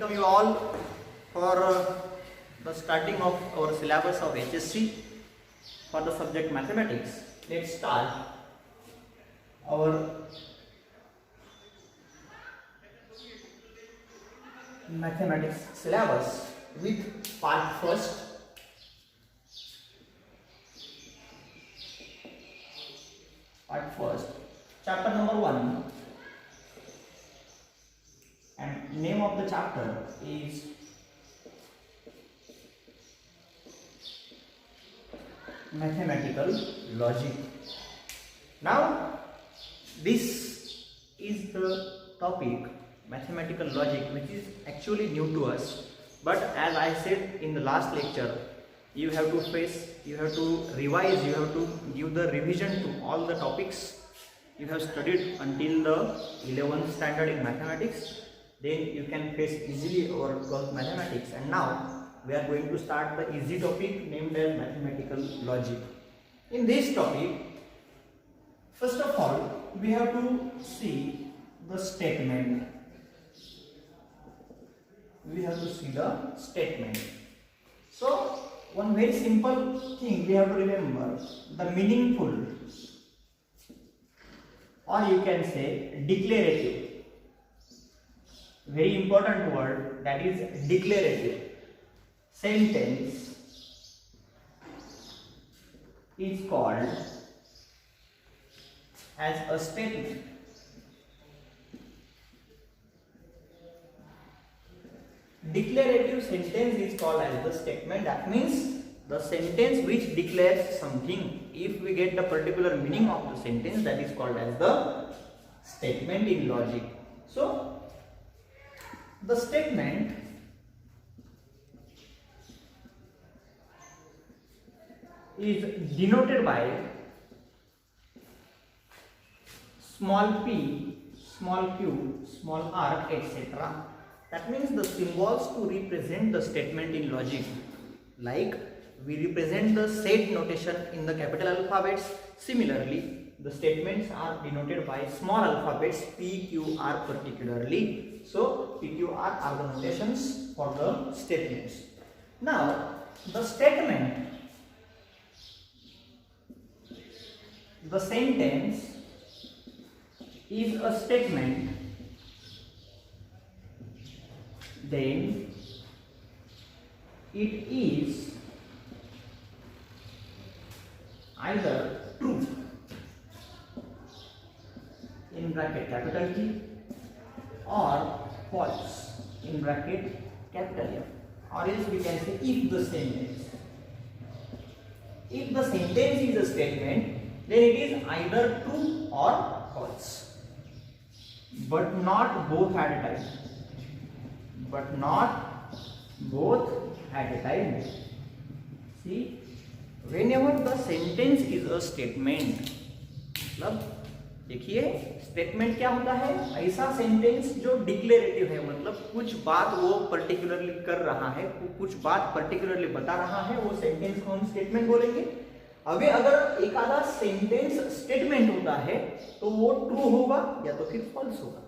welcome you all for the starting of our syllabus of HSC for the subject mathematics. Let's start our mathematics syllabus with part first. Chapter number 1, and name of the chapter is mathematical logic. Now this is the topic mathematical logic, which is actually new to us, but as I said in the last lecture, you have to revise, you have to give the revision to all the topics you have studied until the 11th standard in mathematics. Then you can face easily our 12th mathematics, and now we are going to start the easy topic named as mathematical logic. In this topic, first of all, we have to see the statement. So one very simple thing we have to remember, the meaningful, or you can say declarative, very important word, that is declarative sentence is called as a statement. Declarative sentence is called as the statement. That means the sentence which declares something. If we get the particular meaning of the sentence, that is called as the statement in logic. So the statement is denoted by small p, small q, small r, etc. That means the symbols to represent the statement in logic. Like we represent the set notation in the capital alphabets. Similarly, the statements are denoted by small alphabets P, Q, R particularly. So P, Q, R are the notations for the statements. Now the statement, the sentence is a statement, then it is either true in bracket capital T or false in bracket capital F, or else we can say if the sentence is a statement, then it is either true or false, but not both at a time. See, whenever the sentence is a statement, मतलब देखिए statement क्या होता है, ऐसा sentence जो declarative है, मतलब कुछ बात वो पर्टिकुलरली कर रहा है, कुछ बात पर्टिकुलरली बता रहा है, वो सेंटेंस को हम स्टेटमेंट बोलेंगे. अभी अगर एक आधा सेंटेंस स्टेटमेंट होता है तो वो ट्रू होगा या तो फिर फॉल्स होगा.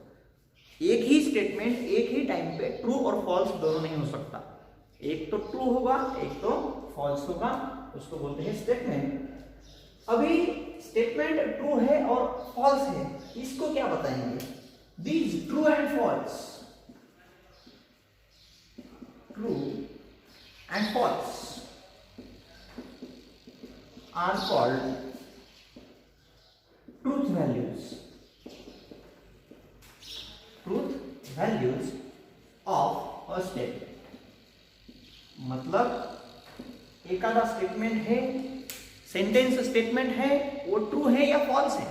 एक ही स्टेटमेंट एक ही टाइम पे ट्रू और फॉल्स दोनों नहीं हो सकता. एक तो ट्रू होगा, एक तो फॉल्स होगा, उसको बोलते हैं स्टेटमेंट. अभी स्टेटमेंट ट्रू है और फॉल्स है, इसको क्या बताएंगे? These true and false, true and false are called truth values. Truth values of a statement. मतलब एक आधा स्टेटमेंट है, सेंटेंस स्टेटमेंट है, वो ट्रू है या फॉल्स है,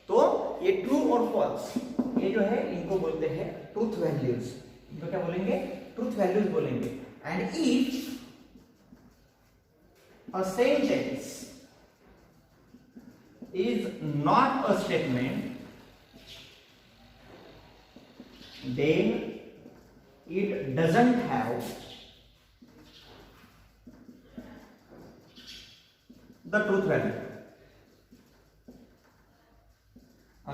तो ये ट्रू और फॉल्स ये जो है इनको बोलते हैं ट्रूथ वैल्यूज. इनको क्या बोलेंगे? ट्रूथ वैल्यूज बोलेंगे. And if a sentence is not a statement, then it doesn't have the truth value.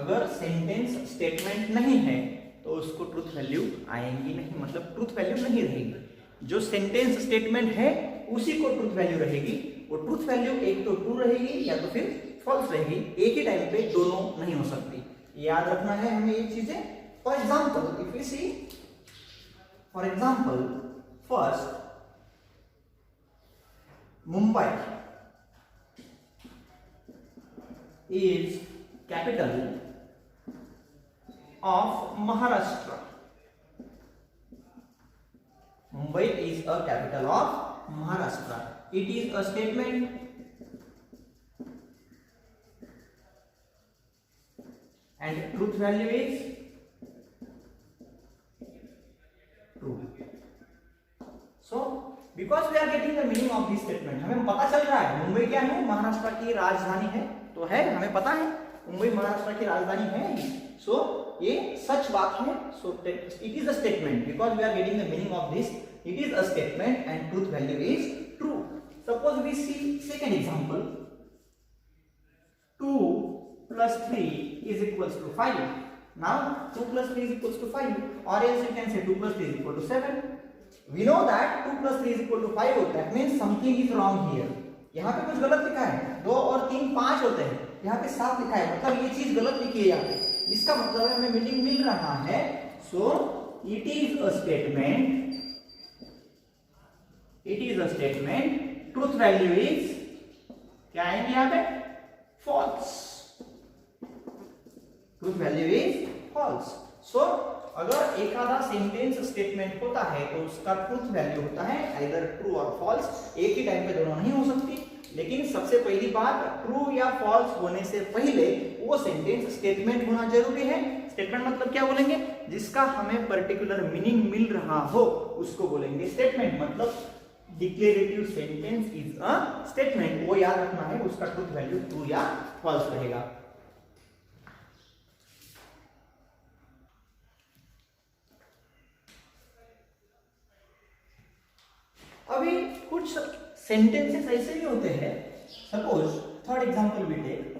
अगर सेंटेंस स्टेटमेंट नहीं है तो उसको ट्रूथ वैल्यू आएंगी नहीं, मतलब ट्रूथ वैल्यू नहीं रहेगी। जो सेंटेंस स्टेटमेंट है उसी को ट्रूथ वैल्यू रहेगी। वो ट्रूथ वैल्यू एक तो ट्रू रहेगी या तो फिर फॉल्स रहेगी, एक ही टाइम पे दोनों नहीं हो सकती। याद रखना है हमें ये चीजें। For example if you see, for example first Mumbai is capital of Maharashtra. Mumbai is a capital of Maharashtra. It is a statement and truth value is true. So because we are getting the meaning of this statement, हमें पता चल रहा है मुंबई क्या है, महाराष्ट्र की राजधानी है, तो है हमें पता है मुंबई महाराष्ट्र की राजधानी है। सो ये सच बात है। So it is a statement because we are getting the meaning of this, it is a statement and truth value is true. Suppose we see second example, 2 plus 3 is equals to 5. Now 2 plus 3 is equals to 5, or else you can say 2 plus 3 is equal to 7. We know that 2 plus 3 is equal to 5. That means something is wrong here. यहाँ पे कुछ गलत लिखा है, 2 और 3 5 होते हैं, यहाँ पे 7 लिखा है, मतलब ये चीज गलत लिखी है यहाँ पे। इसका मतलब है हमें मीनिंग मिल रहा है। So it is a statement, it is a statement, truth value is क्या आएंगे यहाँ पे, false. Truth value is false. So अगर एक आधा सेंटेंस स्टेटमेंट होता है तो उसका ट्रूथ वैल्यू होता है आइदर ट्रू और फॉल्स, एक ही टाइम पे दोनों नहीं हो सकती। लेकिन सबसे पहली बात, ट्रू या फॉल्स होने से पहले वो सेंटेंस स्टेटमेंट होना जरूरी है। स्टेटमेंट मतलब क्या बोलेंगे, जिसका हमें पर्टिकुलर मीनिंग मिल रहा हो उसको बोलेंगे स्टेटमेंट। मतलब declarative sentence is a statement, वो याद रखना है, उसका ट्रूथ वैल्यू ट्रू या फॉल्स रहेगा। अभी कुछ सेंटेंसेस ऐसे भी होते हैं, suppose third example we take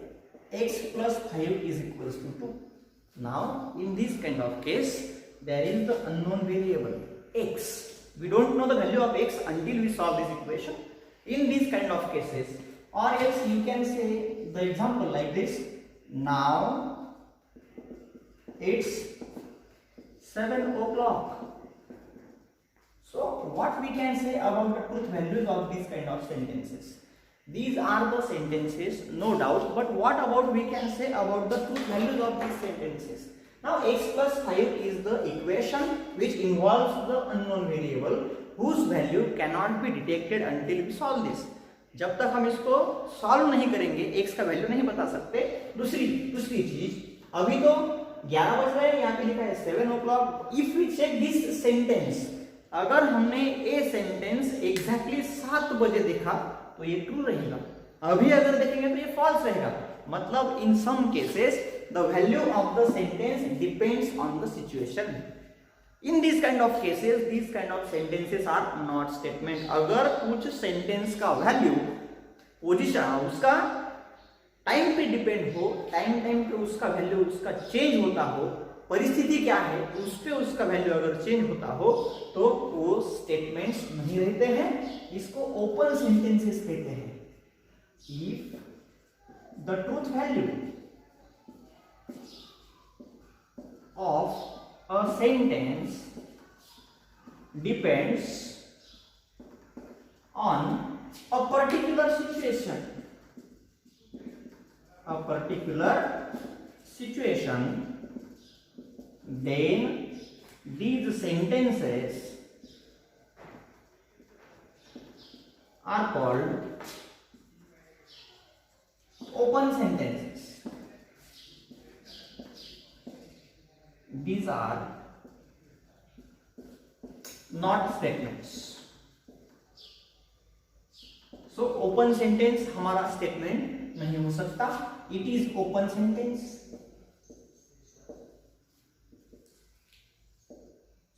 x plus 5 is equals to 2. Now in this kind of case there is the unknown variable x. We don't know the value of x until we solve this equation. In these kind of cases, or else you can say the example like this, now it's 7 o'clock. So what we can say about the truth values of these kind of sentences? These are the sentences, no doubt, but what about we can say about the truth values of these sentences? Now x plus 5 is the equation which involves the unknown variable whose value cannot be detected until we solve this. जब तक हम इसको solve नहीं करेंगे x का value नहीं बता सकते। दूसरी चीज, अभी तो 11 बज रहे हैं, यहाँ पे लिखा है 7 o'clock. If we check this sentence, अगर हमने ए सेंटेंस एग्जैक्टली 7 बजे देखा तो ये ट्रू रहेगा, अभी अगर देखेंगे तो ये फॉल्स रहेगा। मतलब in some cases the value of the sentence depends on the situation. In this kind of cases, this kind of sentences are not statement. अगर कुछ सेंटेंस का वैल्यू पोजीशन उसका टाइम पे डिपेंड हो, टाइम पे उसका वैल्यू उसका change होता हो, परिस्थिति क्या है उस पे उसका वैल्यू अगर चेंज होता हो तो वो स्टेटमेंट्स नहीं रहते हैं, इसको ओपन सेंटेंसेस कहते हैं। If the truth value of a sentence depends on a particular situation, then these sentences are called open sentences. These are not statements. So open sentence हमारा statement नहीं हो सकता, it is open sentence.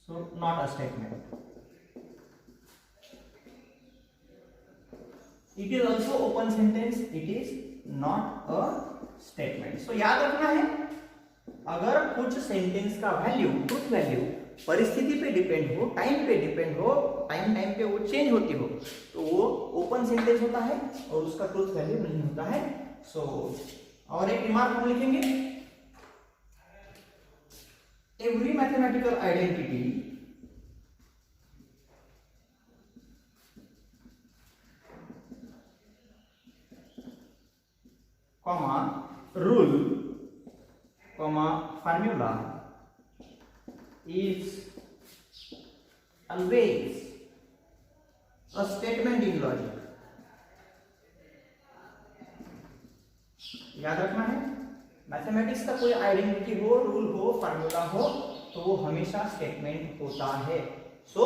So not a statement. It is also open sentence, it is not a statement. So याद रखना है अगर कुछ sentence का वैल्यू, ट्रूथ वैल्यू परिस्थिति पे डिपेंड हो, टाइम पे डिपेंड हो, टाइम पे वो चेंज होती हो, तो वो ओपन सेंटेंस होता है और उसका ट्रूथ वैल्यू नहीं होता है। सो और एक रिमार्क हम लिखेंगे, every mathematical identity comma rule comma formula is always a statement in logic। याद रखना है, मैथमेटिक्स का कोई आइडेंटिटी हो, रूल हो, फार्मूला हो, तो वो हमेशा स्टेटमेंट होता है। सो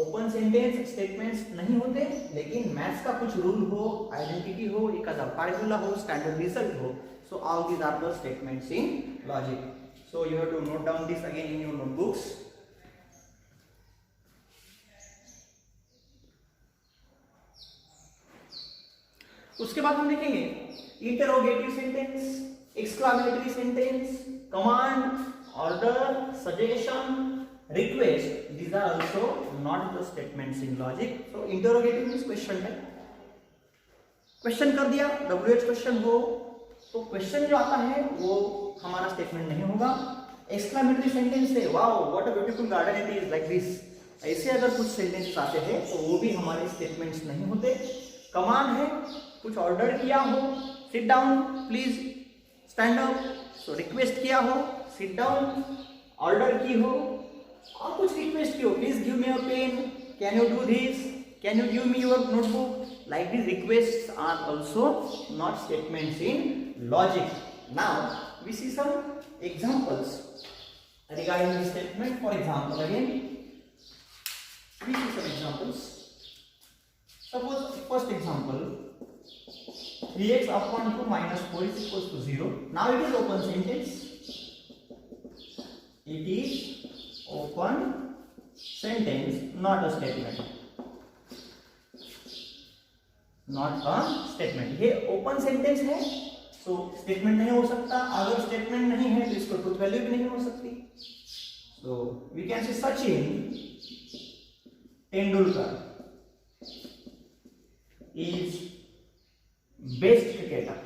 ओपन सेंटेंस स्टेटमेंट्स नहीं होते, लेकिन मैथ्स का कुछ रूल हो, आइडेंटिटी हो, एक आधा फार्मूला हो, स्टैंडर्ड रिजल्ट हो, so all these are the statements in logic. So you have to note down this again in your notebooks। उसके बाद हम लिखेंगे interrogative sentence, exclamatory sentence, command, order, suggestion, request. These are also not the statements in logic। So interrogative means question type। Question कर दिया, WH question हो तो question जो आता है वो हमारा स्टेटमेंट नहीं होगा। एक्सक्लामेटरी सेंटेंस है, wow what a beautiful garden it is, like this, ऐसे अगर कुछ सेंटेंस आते हैं तो वो भी हमारे स्टेटमेंट्स नहीं होते। कमांड है, कुछ ऑर्डर किया हो, sit down please, stand up, so request किया हो, सिट डाउन, ऑर्डर की हो और कुछ रिक्वेस्ट की हो, please give me a pen, can you do this, can you give me your notebook, like these requests are also not statements in logic। Now we see some examples regarding this statement। For example, again we see some examples। Suppose first example, 3x upon 2 minus 4 is equals to 0। Now it is open sentence, it is open sentence, not a statement, not a statement. ये open sentence है, so statement नहीं हो सकता। अगर statement नहीं है तो इसको ट्रूथ वैल्यू भी नहीं हो सकती। सो we can say Sachin Tendulkar is best cricketer.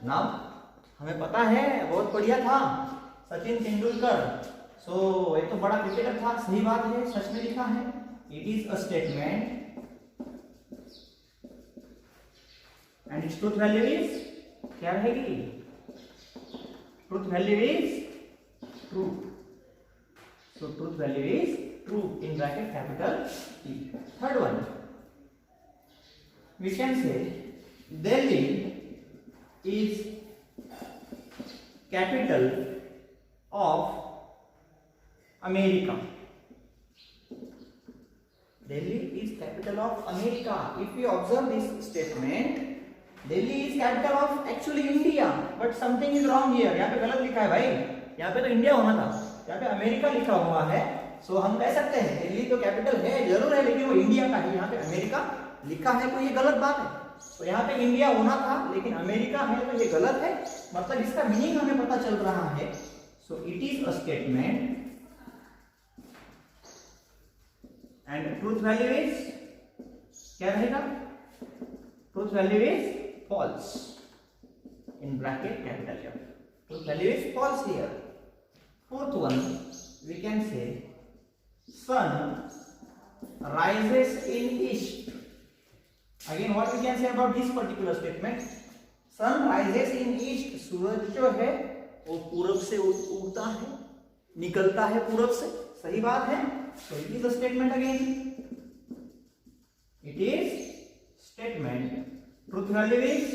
Now हमें पता है, बहुत बढ़िया था सचिन तेंदुलकर, सो ये तो बड़ा क्रिकेटर था, सही बात है, सच में लिखा है। It is a statement and its truth value is क्या रहेगी? truth value is true। so truth value is true in bracket capital T। third one, we can say Delhi is capital of America। Delhi is capital of America। if we observe this statement, Delhi is capital of actually India, but something is wrong here। यहाँ पे गलत लिखा है भाई, यहाँ पे तो India होना था, यहाँ पे अमेरिका लिखा हुआ है। सो हम कह सकते हैं दिल्ली तो कैपिटल है, जरूर है, लेकिन वो इंडिया का है, यहाँ पे अमेरिका लिखा है, तो ये गलत बात है। तो यहाँ पे इंडिया होना था लेकिन अमेरिका है, तो ये गलत है, मतलब इसका मीनिंग हमें पता चल रहा है। So it is a statement and truth value is क्या रहेगा? Truth value is false in bracket capital F। truth value is false here। fourth one, we can say sun rises in east। again what we can say about this particular statement? sun rises in east, सूरज जो है वो पूरब से उगता है, निकलता है पूरब से, सही बात है। so it is a statement again, it is statement। Truth value is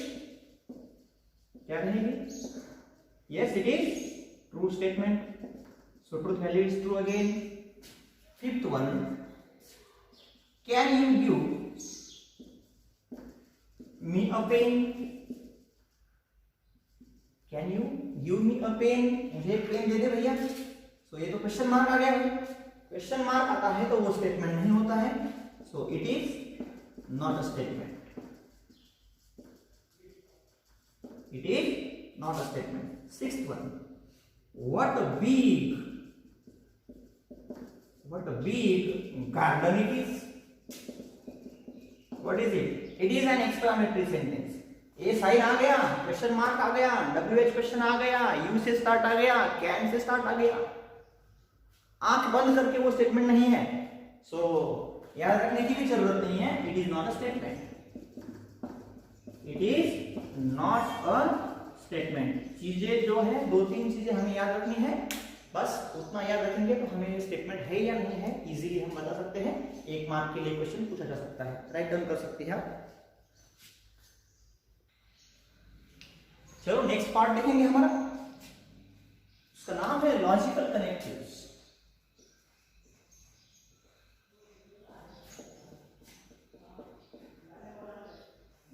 क्या रहेगी? Yes it is true statement. So truth value is true again. Fifth one, can you give me a pen? Can you give me a pen? मुझे एक pen दे दे भैया। सो ये तो question mark आ गया है, question mark आता है तो वो स्टेटमेंट नहीं होता है। So it is not a statement, it is not a statement. Sixth one, what a big garden it is. What is it? It is an exclamatory sentence. ए साइन आ गया, क्वेश्चन मार्क आ गया, WH question आ गया, you से start आ गया, can say start आ गया, आंख बंद करके वो स्टेटमेंट नहीं है. सो याद रखने की भी जरूरत नहीं है. It is not a statement. It is not a statement. चीजें जो है, दो तीन चीजें हमें याद रखनी है, बस उतना याद रखेंगे तो हमें स्टेटमेंट है या नहीं है इजीली हम बता सकते हैं. 1 मार्क के लिए क्वेश्चन पूछा जा सकता है. राइट डाउन कर सकते हैं आप. चलो नेक्स्ट पार्ट देखेंगे हमारा. उसका नाम है logical connectives.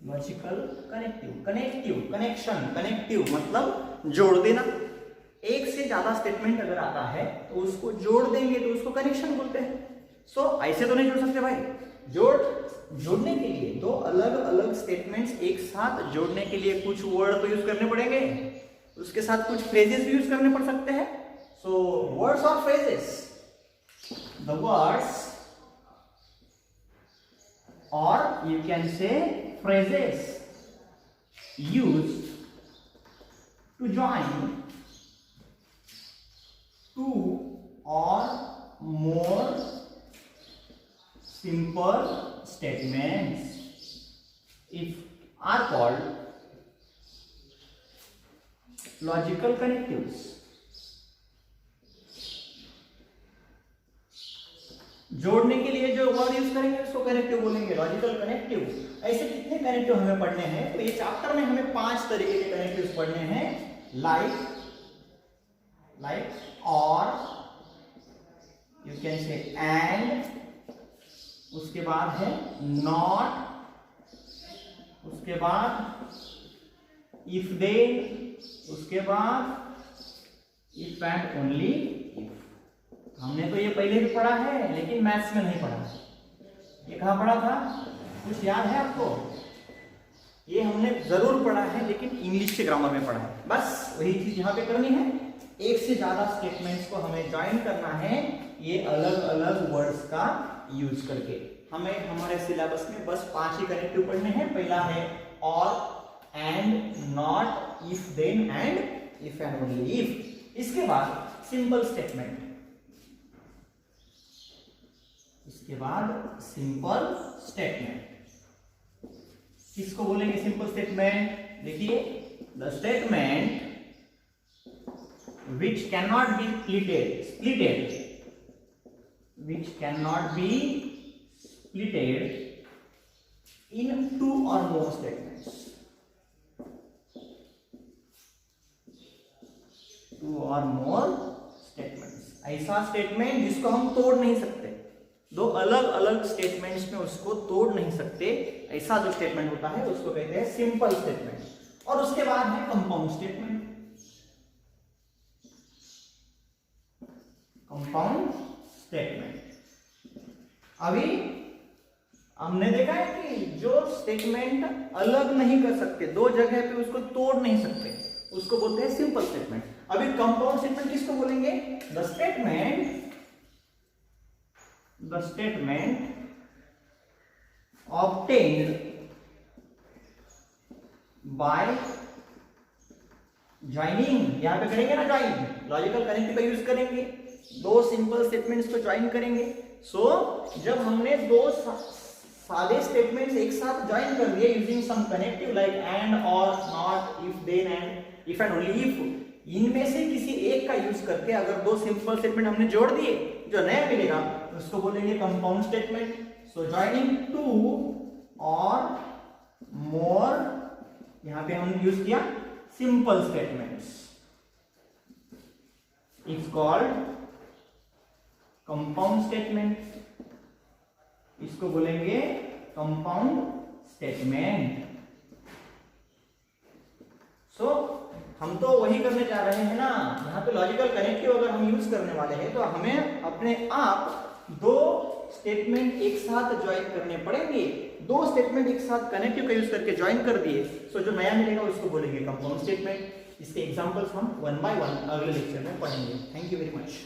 Logical connective, connection, connective मतलब जोड़ देना. एक से ज्यादा स्टेटमेंट अगर आता है तो उसको जोड़ देंगे तो उसको कनेक्शन बोलते हैं. सो ऐसे तो नहीं जोड़ सकते भाई. जोड़ने के लिए दो अलग अलग स्टेटमेंट्स एक साथ जोड़ने के लिए कुछ वर्ड तो यूज करने पड़ेंगे, उसके साथ कुछ फ्रेजेस भी यूज करने पड़ सकते हैं. सो वर्ड्स और फ्रेजेस, द वर्ड्स और you can say phrases used to join two or more simple statements are called logical connectives. जोड़ने के लिए जो वर्ड यूज करेंगे उसको कनेक्टिव बोलेंगे, लॉजिकल कनेक्टिव. ऐसे कितने कनेक्टिव हमें पढ़ने हैं? तो ये चैप्टर में हमें 5 तरीके के कनेक्टिव्स पढ़ने हैं. लाइक और यू कैन से एंड, उसके बाद है नॉट, उसके बाद इफ देन, उसके बाद इफ एंड ओनली इफ. हमने तो ये पहले भी पढ़ा है लेकिन मैथ्स में नहीं पढ़ा. ये कहाँ पढ़ा था? कुछ याद है आपको? ये हमने जरूर पढ़ा है लेकिन इंग्लिश के ग्रामर में पढ़ा है. बस वही चीज यहाँ पे करनी है. एक से ज्यादा स्टेटमेंट्स को हमें ज्वाइन करना है ये अलग अलग वर्ड्स का यूज करके. हमें हमारे सिलेबस में बस 5 ही कनेक्टिव पढ़ने हैं. पहला है और, and, not, if then and if and only if. इसके बाद सिंपल स्टेटमेंट. इसके बाद सिंपल स्टेटमेंट. किसको बोलेंगे सिंपल स्टेटमेंट? देखिए, the statement which cannot be splitted, which cannot be splitted in 2 or more statements. 2 or more statements. ऐसा statement जिसको हम तोड़ नहीं सकते. दो अलग अलग स्टेटमेंट्स में उसको तोड़ नहीं सकते, ऐसा जो स्टेटमेंट होता है उसको कहते हैं सिंपल स्टेटमेंट. और उसके बाद है कंपाउंड स्टेटमेंट. Compound statement. अभी हमने देखा है कि जो स्टेटमेंट अलग नहीं कर सकते, दो जगह पे उसको तोड़ नहीं सकते, उसको बोलते हैं सिंपल स्टेटमेंट. अभी कंपाउंड स्टेटमेंट किसको बोलेंगे? The statement obtained by joining. यहां पे करेंगे ना ज्वाइन, लॉजिकल कनेक्टिव का यूज करेंगे, दो सिंपल स्टेटमेंट्स को ज्वाइन करेंगे. सो जब हमने दो सारे स्टेटमेंट्स एक साथ ज्वाइन कर दिए using some connective like and, और, not, if then and if and only if, इनमें से किसी एक का यूज करके अगर दो सिंपल स्टेटमेंट हमने जोड़ दिए, जो नया मिलेगा उसको बोलेंगे कंपाउंड स्टेटमेंट. सो ज्वाइनिंग 2 और मोर, यहां पे हमने यूज किया simple statements, it's called compound statement. इसको बोलेंगे कंपाउंड स्टेटमेंट. सो हम तो वही करने जा रहे हैं ना, यहाँ पे लॉजिकल कनेक्टिव अगर हम यूज करने वाले हैं तो हमें अपने आप दो स्टेटमेंट एक साथ ज्वाइन करने पड़ेंगे. दो स्टेटमेंट एक साथ कनेक्टिव का यूज करके ज्वाइन कर दिए, सो जो नया मिलेगा उसको बोलेंगे कंपाउंड स्टेटमेंट. इसके एग्जाम्पल्स हम वन बाय वन अगले लेक्चर में पढ़ेंगे। Thank you very much.